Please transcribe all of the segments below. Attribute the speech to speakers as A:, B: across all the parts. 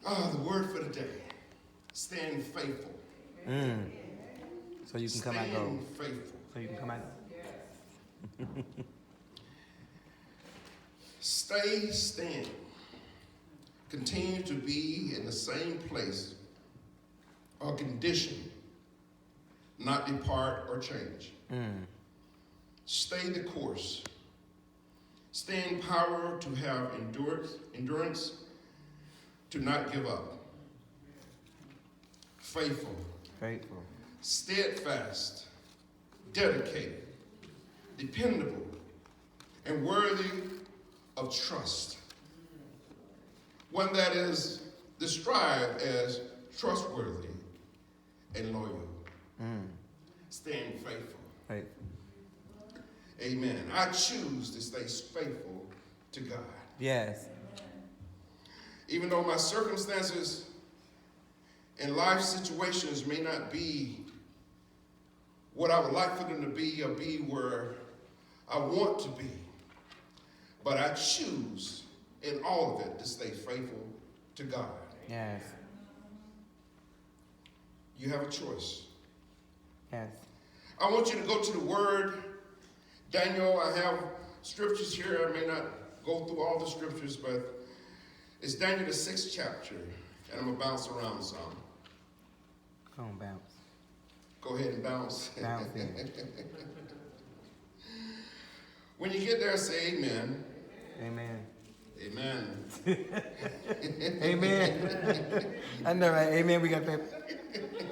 A: The word for the day. Stand faithful.
B: So you can come out and go.
A: Stand faithful.
B: So you can come out.
A: Stand. Continue to be in the same place or condition, not depart or change. Stay the course. Stay in power to have endurance, to not give up. Faithful. Steadfast, dedicated, dependable, and worthy of trust. One that is described as trustworthy and loyal. Stand faithful. Amen. I choose to stay faithful to God.
B: Yes.
A: Even though my circumstances and life situations may not be what I would like for them to be or be where I want to be, but I choose in all of it to stay faithful to God.
B: Yes.
A: You have a choice.
B: Yes.
A: I want you to go to the Word. Daniel, I have scriptures here. I may not go through all the scriptures, but it's Daniel the 6th chapter, and I'm going to bounce around some.
B: Come on, bounce.
A: Go ahead and bounce.
B: Bounce in.
A: When you get there, say amen.
B: Amen.
A: Amen.
B: Amen. I know, right? Amen. We got paper.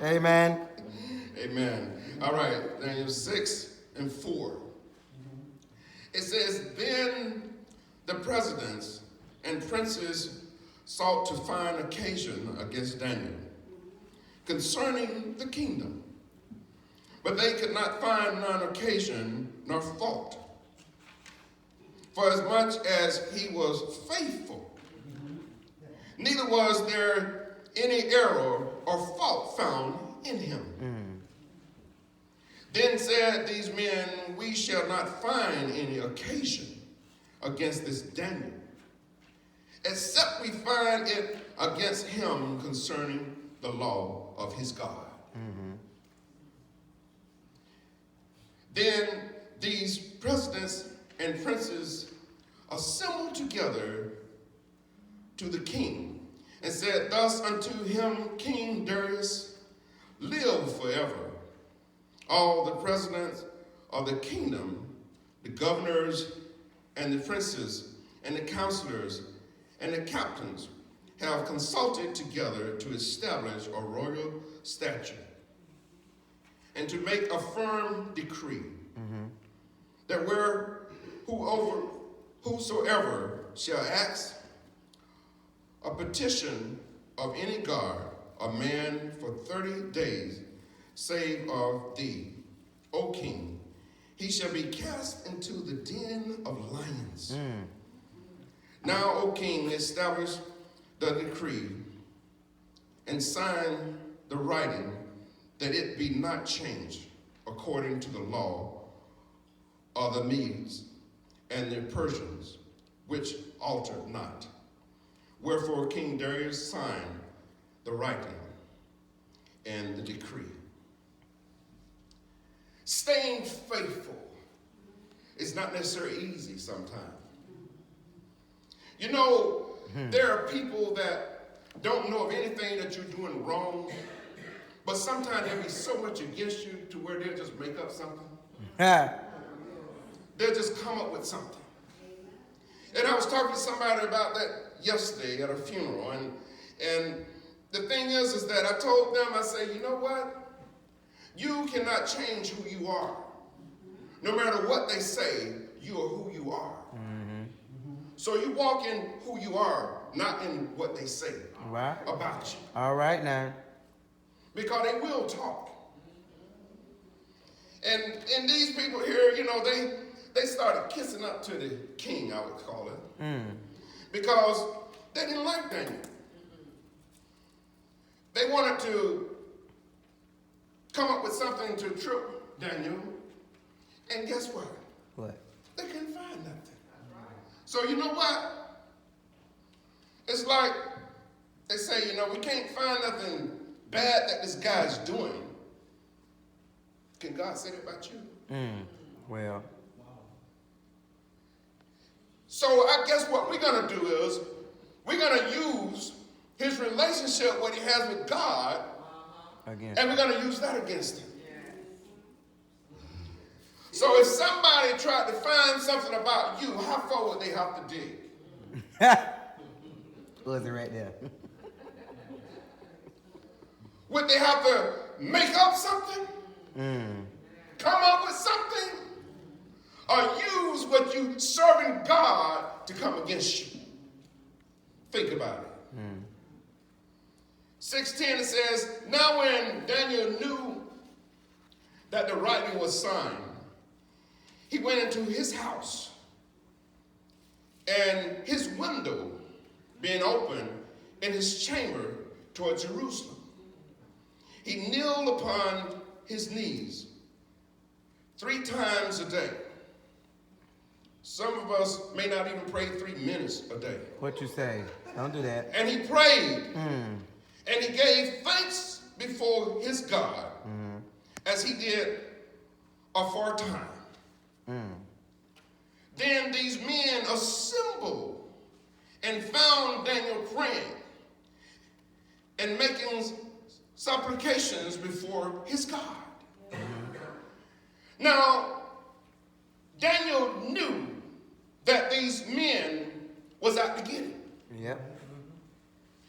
B: Amen.
A: Amen. All right. Daniel 6:4. It says, then the presidents and princes sought to find occasion against Daniel concerning the kingdom, but they could not find none occasion nor fault, for as much as he was faithful, neither was there any error or fault found in him. Then said these men, we shall not find any occasion against this Daniel, except we find it against him concerning the law of his God. Then these presidents and princes assembled together to the king and said thus unto him, King Darius, live forever. All the presidents of the kingdom, the governors and the princes and the counselors and the captains have consulted together to establish a royal statute and to make a firm decree that whosoever shall ask a petition of any guard, a man for 30 days, save of thee, O king, he shall be cast into the den of lions. Now, O king, establish the decree and sign the writing that it be not changed according to the law of the Medes and the Persians, which altered not. Wherefore King Darius signed the writing and the decree. Staying faithful is not necessarily easy sometimes. You know, there are people that don't know of anything that you're doing wrong, but sometimes they'll be so much against you to where they'll just make up something. They'll just come up with something. And I was talking to somebody about that yesterday at a funeral, and the thing is that I told them, I said, you know what? You cannot change who you are. No matter what they say, you are who you are. So you walk in who you are, not in what they say about you.
B: All right now.
A: Because they will talk. And these people here, you know, they started kissing up to the king, I would call it. Because they didn't like Daniel. They wanted to come up with something to trip Daniel. And guess what?
B: What?
A: They couldn't find nothing. So you know what? It's like They say, we can't find nothing bad that this guy's doing. Can God say that about you?
B: Well.
A: So I guess what we're going to do is we're going to use his relationship, what he has with God,
B: Again.
A: and we're going to use that against him. So if somebody tried to find something about you, how far would they have to dig?
B: Was it right there?
A: Would they have to make up something? Come up with something? Or use what you serving God to come against you? Think about it. 16 it says, now when Daniel knew that the writing was signed, he went into his house, and his window being open in his chamber toward Jerusalem, he kneeled upon his knees 3 times a day. Some of us may not even pray 3 minutes a day.
B: What you say? Don't do that.
A: And he prayed, and he gave thanks before his God, as he did aforetime. Then these men assembled and found Daniel praying and making supplications before his God. Now, Daniel knew that these men was out to get him.
B: Yep.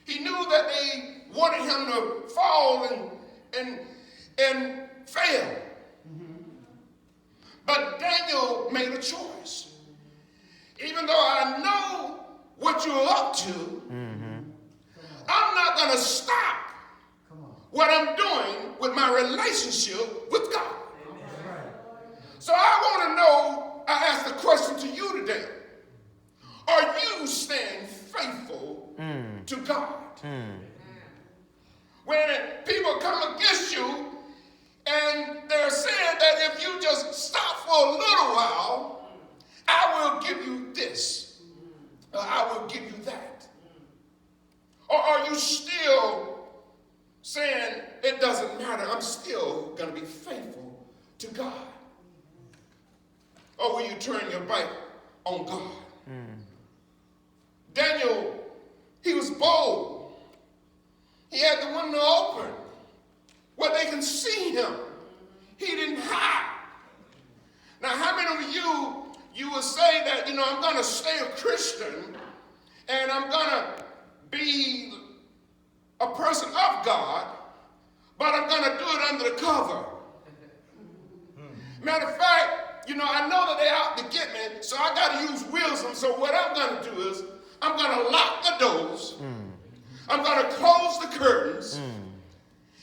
A: He knew that they wanted him to fall and fail. But Daniel made a choice. Even though I know what you're up to, I'm not going to stop what I'm doing with my relationship with God. So I want to know, I ask the question to you today. Are you staying faithful to God? When people come against you and they're saying that if you just stop for a little while, I will give you this, or I will give you that. Or are you still saying it doesn't matter, I'm still going to be faithful to God? Or will you turn your back on God? Daniel, he was bold. He had the window open where they can see him. He didn't hide. Now, how many of you will say that, I'm going to stay a Christian and I'm going to be a person of God, but I'm going to do it under the cover? Matter of fact, I know that they're out to get me, so I got to use wisdom. So what I'm going to do is I'm going to lock the doors. I'm going to close the curtains.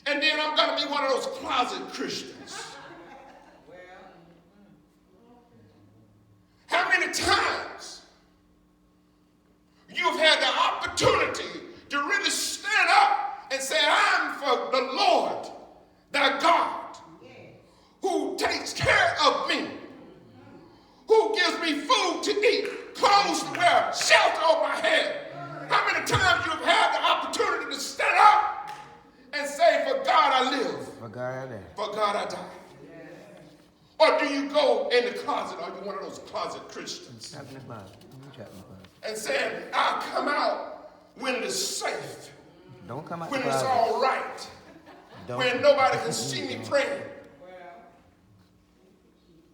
A: And then I'm going to be one of those closet Christians. How many times you've had the opportunity to really stand up and say, I'm for the Lord, thy God, who takes care of me, who gives me food to eat, clothes to wear, shelter over my head. How many times you've had the opportunity to stand up and say, for God I live,
B: For God I live.
A: for God I die? Or do you go in the closet? Are you one of those closet Christians?
B: Trap in the closet. I'm trapped in the closet.
A: And saying, I'll come out when it is safe,
B: Don't come out
A: when
B: the
A: it's
B: closet.
A: all right,
B: Don't.
A: when nobody can see me praying.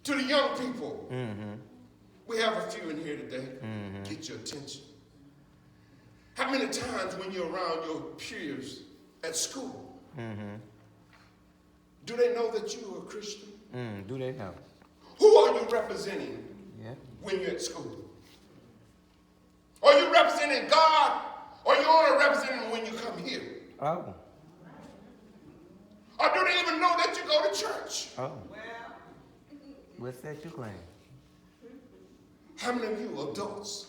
A: To the young people, we have a few in here today. Get your attention. How many times when you're around your peers at school, do they know that you are a Christian?
B: Do they know?
A: Who are you representing when you're at school? Are you representing God, or you only representing him when you come here?
B: Oh.
A: Or do they even know that you go to church?
B: Oh. What's that you claim?
A: How many of you adults?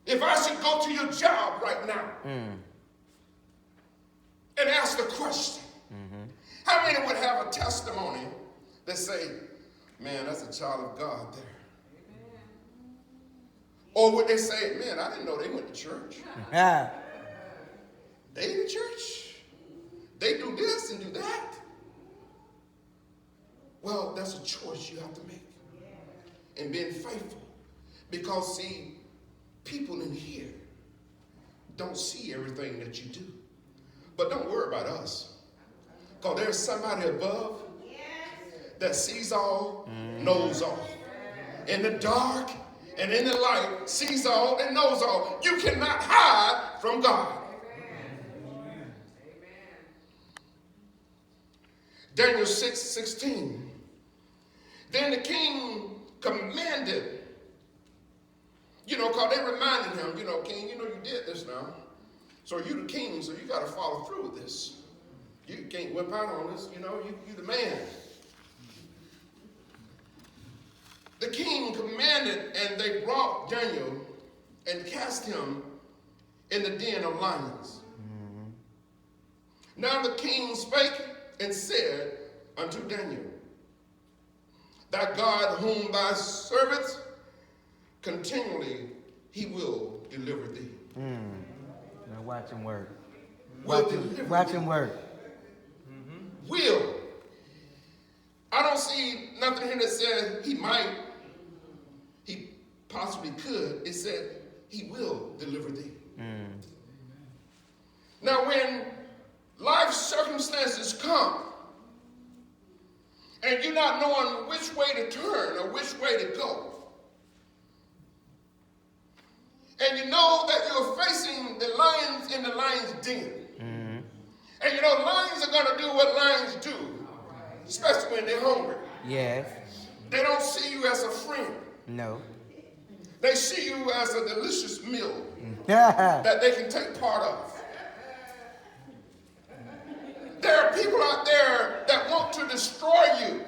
A: If I should go to your job right now and ask the question, how many would have a testimony that say, man, that's a child of God there? Or would they say, man, I didn't know they went to church.
B: Ah,
A: They in church. They do this and do that. Well, that's a choice you have to make. And being faithful. Because, see, people in here don't see everything that you do. But don't worry about us. Because there's somebody above that sees all, knows all. In the dark and in the light, sees all and knows all. You cannot hide from God. Daniel 6:16. Then the king commanded, because they reminded him, king, you did this now. So you the king, so you got to follow through with this. You can't whip out on this, you the man. The king commanded, and they brought Daniel and cast him in the den of lions. Now the king spake and said unto Daniel, thy God whom thy servants continually he will deliver thee.
B: Now watch him work.
A: Watch
B: him work.
A: Will. I don't see nothing here that says he might, he possibly could. It said he will deliver thee. Now when life circumstances come and you're not knowing which way to turn or which way to go, and you know that you're facing the lions in the lion's den, and lions are going to do what lions do, especially when they're hungry.
B: Yes.
A: They don't see you as a friend.
B: No.
A: They see you as a delicious meal
B: Yeah.
A: that they can take part of. There are people out there that want to destroy you,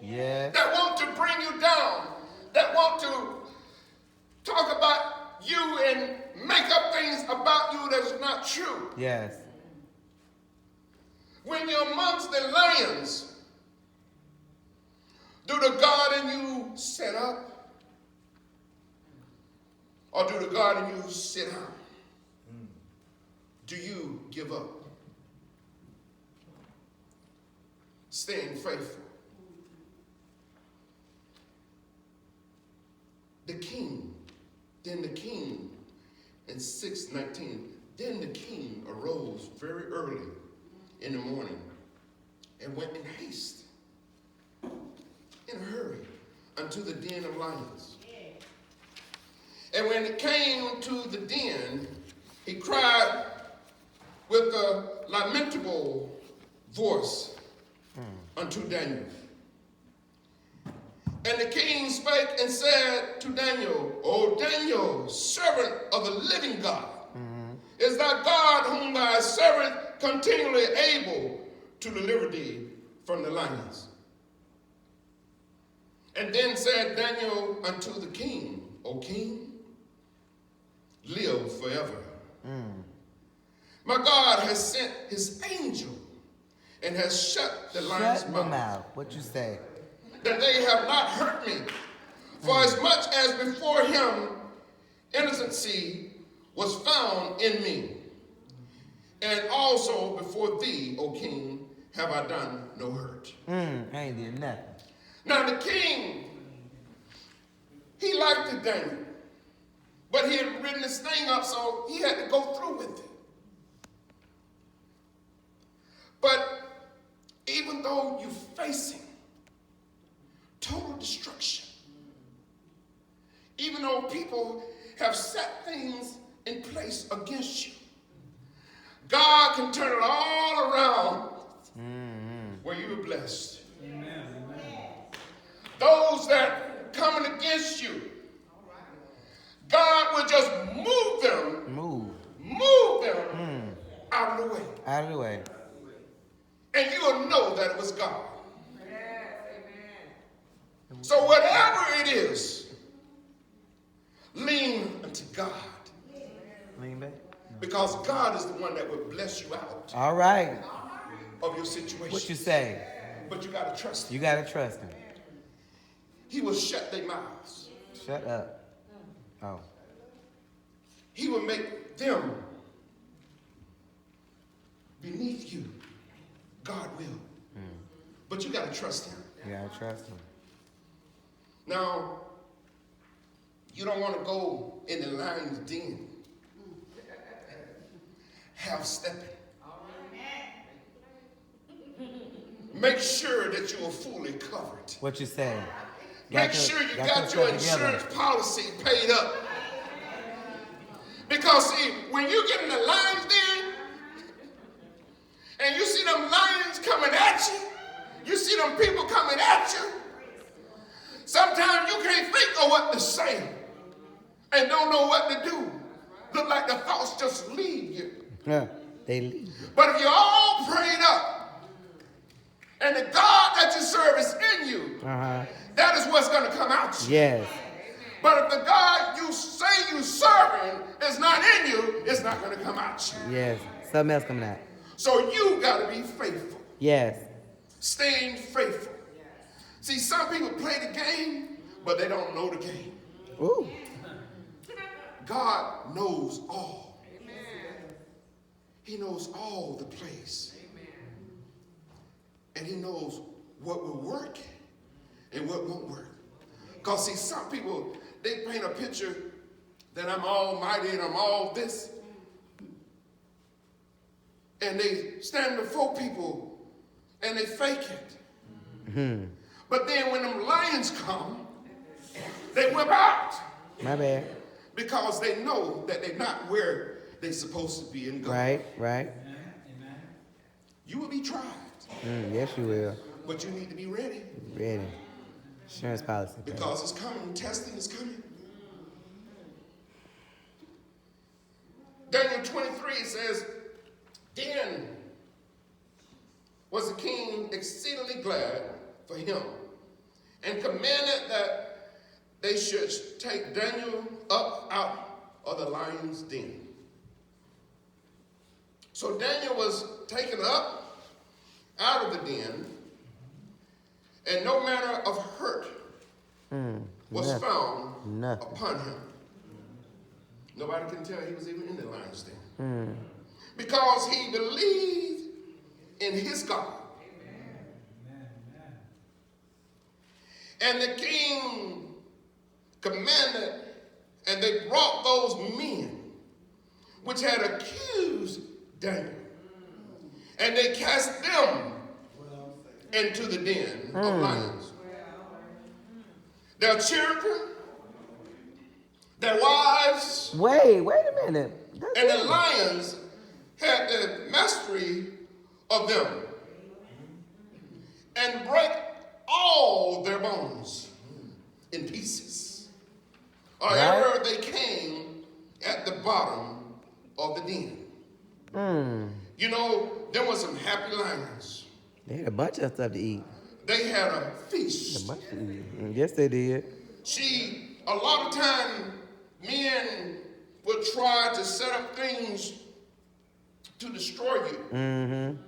B: Yes.
A: that want to bring you down, that want to talk about you and make up things about you that's not true.
B: Yes.
A: When you're amongst the lions, do the God in you sit up? Or do the God in you sit down? Do you give up? Staying faithful. Then the king in 6:19, then the king arose very early in the morning and went in haste, in a hurry, unto the den of lions. And when it came to the den, he cried with a lamentable voice unto Daniel. And the king spake and said to Daniel, O Daniel, servant of the living God, is thy God whom thy servant continually able to deliver thee from the lions? And then said Daniel unto the king, O king, live forever. My God has sent his angel and has shut the lions'
B: Shut them
A: mouth,
B: out. What you say?
A: that they have not hurt me. For as much as before him innocency was found in me, and also before thee, O king, have I done no hurt.
B: I ain't did nothing.
A: Now the king, he liked Daniel, but he had written this thing up, so he had to go through with it. But even though you're facing total destruction, even though people have set things in place against you, God can turn it all around where you are blessed. Amen. Those that coming against you, God will just move them out of the way.
B: Out of the way.
A: And you will know that it was God. So whatever it is, lean unto God.
B: Lean back.
A: Because God is the one that will bless you out
B: All right.
A: of your situation.
B: What you say?
A: But you got to trust him.
B: You gotta trust him.
A: He will shut their mouths.
B: Shut up. Oh.
A: He will make them beneath you. God will. But you got to trust him.
B: Yeah, I trust him.
A: Now, you don't want to go in the lion's den. Half-stepping. Make sure that you are fully covered.
B: What you saying?
A: Make sure you got your insurance policy paid up. Because see, when you get in the lion's den and you see them lions coming at you, you see them people coming at you, sometimes you can't think of what to say and don't know what to do. Look like the thoughts just leave you.
B: Yeah, they leave.
A: But if you're all prayed up and the God that you serve is in you, that is what's going to come out you.
B: Yes.
A: But if the God you say you serving is not in you, it's not going to come out you.
B: Yes. Something else coming out.
A: So you got to be faithful.
B: Yes.
A: Staying faithful. See, some people play the game, but they don't know the game.
B: Ooh.
A: God knows all. He knows all the plays. And he knows what will work and what won't work. Because see, some people, they paint a picture that I'm almighty and I'm all this. And they stand before people and they fake it. But then when them lions come, they whip out.
B: My bad.
A: Because they know that they're not where they're supposed to be in God.
B: Right.
A: You will be tried.
B: Yes, you will.
A: But you need to be ready.
B: Ready. Insurance policy.
A: Because it's coming. Testing is coming. Daniel 23 says, then was the king exceedingly glad for him and commanded that they should take Daniel up out of the lion's den. So Daniel was taken up out of the den, and no manner of hurt was found upon him. Nobody can tell he was even in the lion's den. Because he believed in his God. And the king commanded, and they brought those men which had accused Daniel, and they cast them into the den of lions. Their children, their wives,
B: Wait a minute.
A: and the lions had the mastery of them and break all their bones in pieces. Or ever they came at the bottom of the den. You know, there was some happy lions.
B: They had a bunch of stuff to eat.
A: They had a feast.
B: A bunch to eat. Yes, they did.
A: See, a lot of time men will try to set up things to destroy you.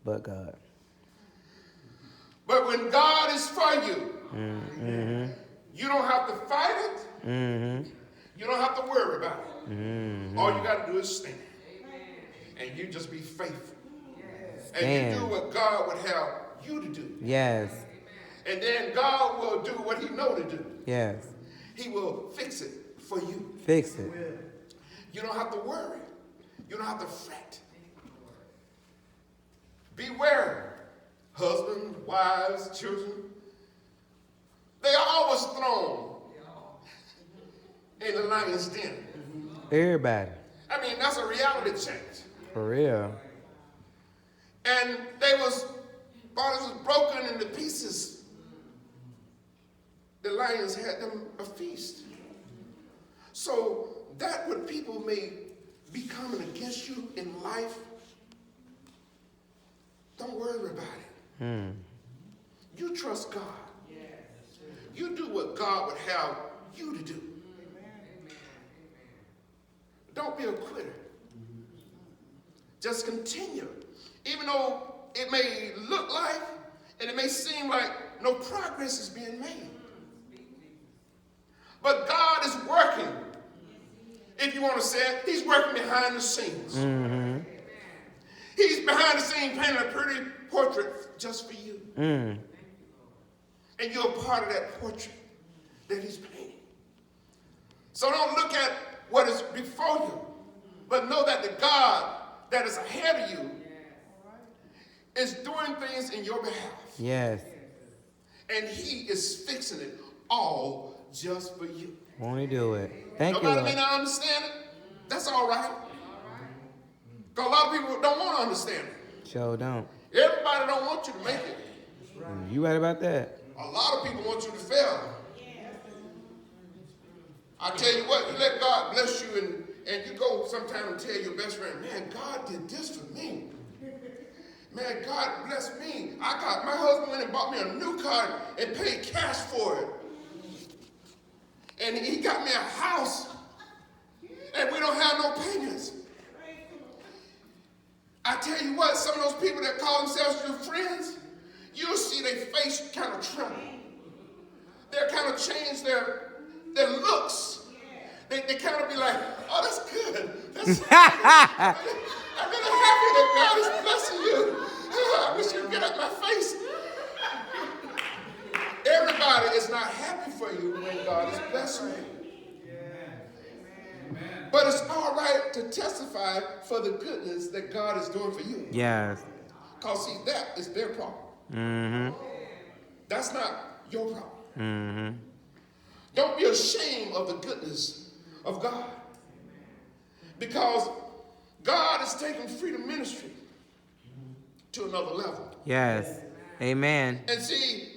B: But God.
A: But when God is for you, you don't have to fight it. You don't have to worry about it. All you got to do is stand. And you just be faithful. And you do what God would have you to do.
B: Yes.
A: And then God will do what he know to do.
B: Yes.
A: He will fix it for you.
B: Fix it.
A: You don't have to worry. You don't have to fret. Beware, husbands, wives, children. They are always thrown in the lion's den.
B: Everybody.
A: I mean, that's a reality check.
B: For real.
A: And bodies was broken into pieces. The lions had them a feast. So that what people may be coming against you in life, don't worry about it. You trust God. You do what God would have you to do. Don't be a quitter. Just continue. Even though it may look like and it may seem like no progress is being made. But God is working. If you want to say it, he's working behind the scenes.
B: Mm-hmm.
A: He's behind the scenes painting a pretty portrait just for you.
B: Mm.
A: And you're a part of that portrait that he's painting. So don't look at what is before you, but know that the God that is ahead of you is doing things in your behalf.
B: Yes.
A: And he is fixing it all just for you.
B: Won't he do it? Thank you,
A: Nobody
B: Lord.
A: may not understand it. That's all right. Because a lot of people don't want to understand it.
B: Sure don't.
A: Everybody don't want you to make it.
B: You right about that.
A: A lot of people want you to fail. I tell you what, you let God bless you and you go sometime and tell your best friend, man, God did this for me. Man, God bless me. My husband went and bought me a new car and paid cash for it. And he got me a house. And we don't have no payments. I tell you what, some of those people that call themselves your friends, you'll see their face kind of tremble. They'll kind of change their looks. They kind of be like, oh, that's good. I'm really happy that God is blessing you. I wish you would get out my face. Everybody is not happy for you when God is blessing you. But it's all right to testify for the goodness that God is doing for you.
B: Yes.
A: Because, see, that is their problem.
B: Mm-hmm.
A: That's not your problem.
B: Mm-hmm.
A: Don't be ashamed of the goodness of God. Because God is taking freedom ministry to another level.
B: Yes. Amen.
A: And see,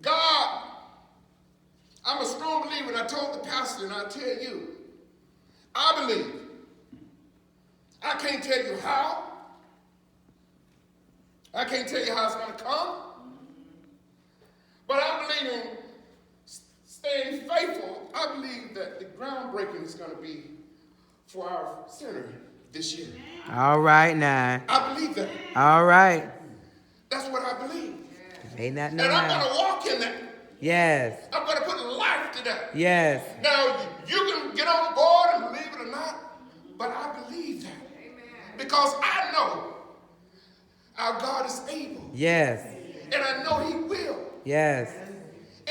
A: God, I'm a strong believer, and I told the pastor, and I tell you, I believe. I can't tell you how. I can't tell you how it's going to come. But I believe in staying faithful. I believe that the groundbreaking is going to be for our center this year.
B: All right now.
A: I believe that.
B: All right.
A: That's what I believe.
B: Ain't that no
A: And I'm
B: now.
A: going to walk in that.
B: Yes.
A: I'm going to put life to that.
B: Yes.
A: Now, you can get on board and believe it or not, but I believe that. Because I know our God is able.
B: Yes.
A: And I know he will.
B: Yes.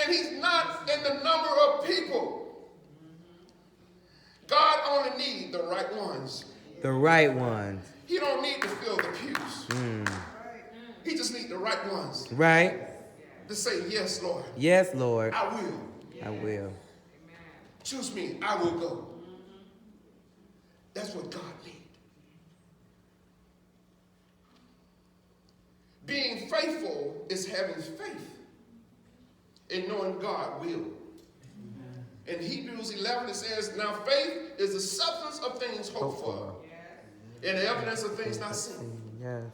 A: And he's not in the number of people. God only needs the right ones.
B: The right ones.
A: He don't need to fill the pews. He just needs the right ones
B: Right.
A: to say, yes, Lord.
B: Yes, Lord.
A: I will.
B: I will.
A: Choose me. I will go. That's what God needs. Being faithful is having faith in knowing God will. In Hebrews 11 it says, now faith is the substance of things hoped for and the evidence of things not seen.
B: Yes.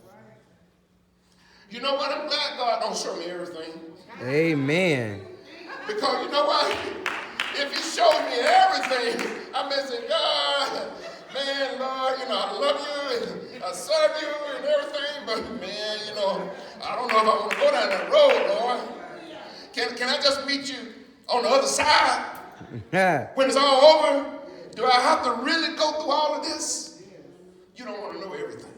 A: You know what? I'm glad God don't show me everything.
B: Amen.
A: Because you know what? If he showed me everything, I'm saying, God, man, Lord, I love you and I serve you and everything, but man, I don't know if I want to go down that road, Lord. Can I just meet you on the other side? When it's all over, do I have to really go through all of this? You don't want to know everything.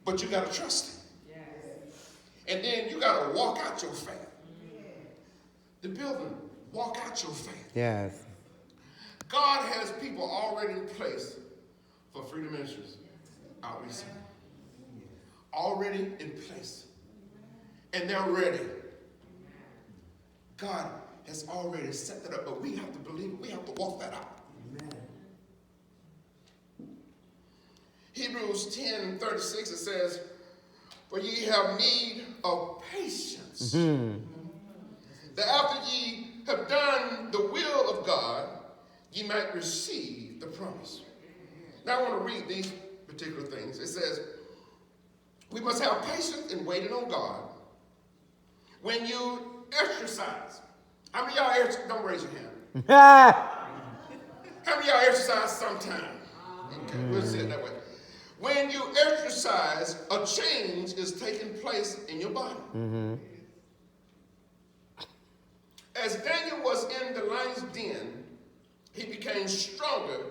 A: But you got to trust him. And then you got to walk out your faith. The building, walk out your faith.
B: Yes.
A: God has people already in place for Freedom Ministries Outreach Center. Already in place. And they're ready. God has already set that up, but we have to believe it. We have to walk that out. Amen. Hebrews 10:36, it says, for ye have need of patience. That after ye have done the will of God, ye might receive the promise. Now I want to read these particular things. It says, we must have patience in waiting on God. When you exercise, how many of y'all exercise? Don't raise your hand. How many of y'all exercise sometime? Okay, we'll say it that way. When you exercise, a change is taking place in your body. As Daniel was in the lion's den, he became stronger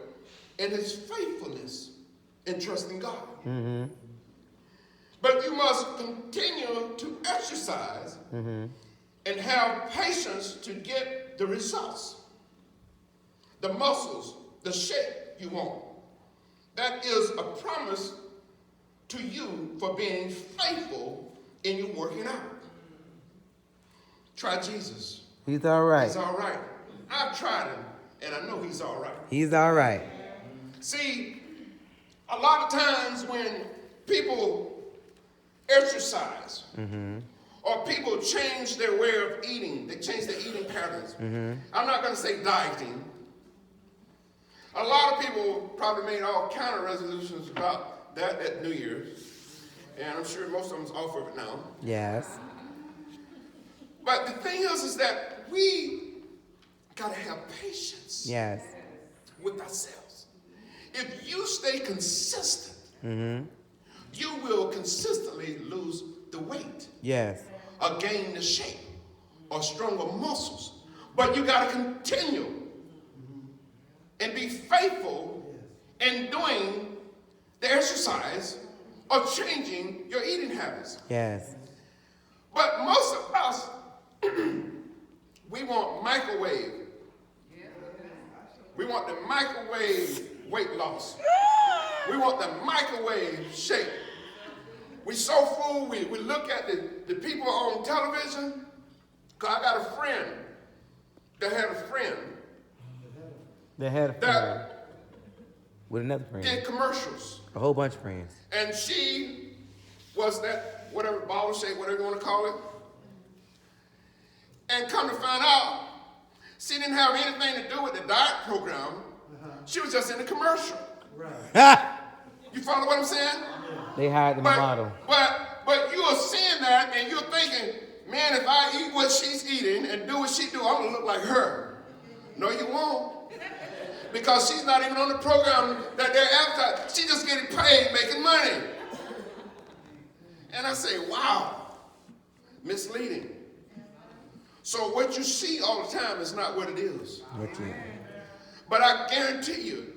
A: in his faithfulness in trusting God.
B: Mm-hmm.
A: But you must continue to exercise and have patience to get the results, the muscles, the shape you want. That is a promise to you for being faithful in your working out. Try Jesus.
B: He's all right.
A: He's all right. I've tried him, and I know he's all right.
B: He's all right.
A: See, a lot of times when people exercise or people change their way of eating, they change their eating patterns. I'm not going to say dieting. A lot of people probably made all kind of resolutions about that at New Year's, and I'm sure most of them's off of it now.
B: Yes.
A: But the thing is that we got to have patience
B: Yes.
A: with ourselves. If you stay consistent, you will consistently lose the weight
B: Yes.
A: or gain the shape or stronger muscles. But you got to continue and be faithful in doing the exercise or changing your eating habits.
B: Yes.
A: But most of us, we want microwave. We want the microwave weight loss. We want the microwave shape. We so fooled, we look at the people on television. Cause I got a friend that had a friend
B: They had a friend
A: that
B: with another friend.
A: did commercials.
B: A whole bunch of friends.
A: And she was that, whatever, ball shape, whatever you want to call it. And come to find out, she didn't have anything to do with the diet program. She was just in the commercial. You follow what I'm saying?
B: They hired the model.
A: But you are seeing that and you're thinking, man, if I eat what she's eating and do what she do, I'm gonna look like her. No, you won't. Because she's not even on the program that they're advertising. She's just getting paid, making money. And I say, wow, misleading. So what you see all the time is not what it is. But I guarantee you,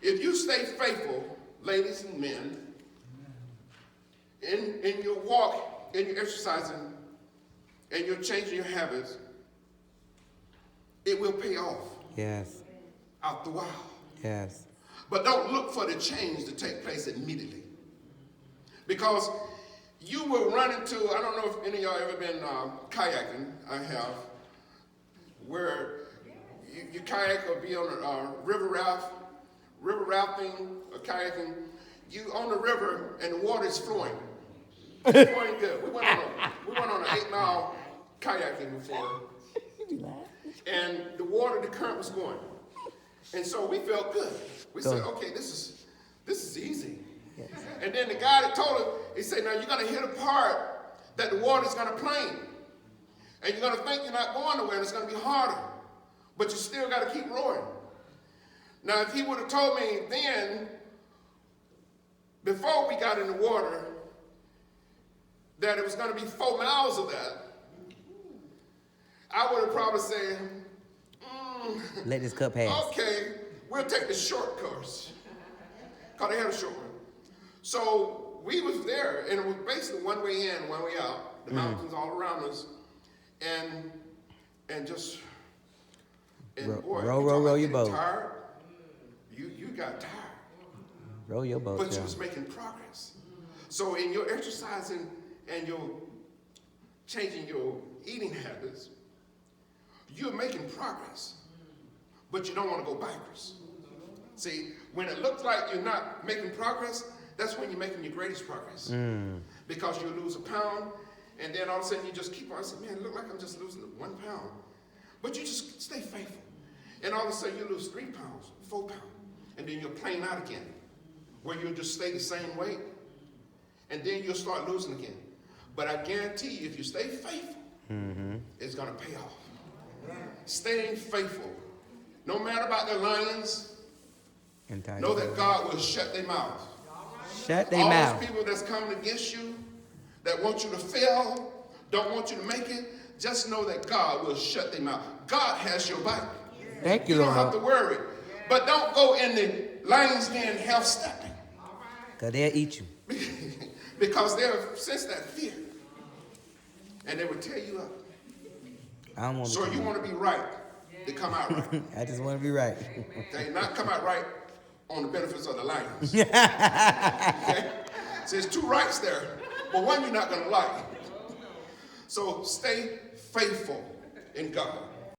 A: if you stay faithful, ladies and men, in your walk, in your exercising, and you're changing your habits, it will pay off
B: Yes.
A: after a while.
B: Yes.
A: But don't look for the change to take place immediately. Because you will run into, I don't know if any of y'all ever been kayaking, I have, where you kayak or be on a river rafting or kayaking, you on the river and the water is flowing. It's flowing good. We went on an 8-mile kayaking before, and the water, the current was going. And so we felt good. We said, okay, this is easy. Yes. And then the guy that told us, he said, now you're going to hit a part that the water's going to plane. And you're going to think you're not going nowhere and it's going to be harder. But you still got to keep rowing. Now, if he would have told me then, before we got in the water, that it was going to be 4 miles of that, I would have probably said,
B: Let this cup pass.
A: okay, we'll take the short course. Because they had a short one. So we was there, and it was basically one way in, one way out. The mountains all around us. And just, and boy,
B: row your boat.
A: Tired, you got tired.
B: Row your boat.
A: But you was making progress. So in your exercising and your changing your eating habits, you're making progress. But you don't want to go backwards. See, when it looks like you're not making progress, that's when you're making your greatest progress. Because you lose a pound, and then all of a sudden you just keep on. I say, man, it look like I'm just losing 1 pound. But you just stay faithful. And all of a sudden you lose 3 pounds, 4 pounds. And then you're playing out again, where you'll just stay the same weight. And then you'll start losing again. But I guarantee you, if you stay faithful, it's going to pay off. Staying faithful. No matter about the lions, know that God will shut their mouths.
B: Shut their
A: All
B: mouth.
A: those people that's coming against you, that want you to fail, don't want you to make it, just know that God will shut them out. God has your back.
B: Thank you,
A: You don't have to
B: Lord.
A: worry. But don't go in the lion's den half stepping.
B: Because they'll eat you.
A: Because they'll sense that fear. And they will tear you up.
B: I don't want
A: So
B: to.
A: you want to be right to come out right.
B: I just want to be right.
A: Okay? Not come out right on the benefits of the lions. Okay? So there's two rights there, but one you're not going to like. So stay faithful in God.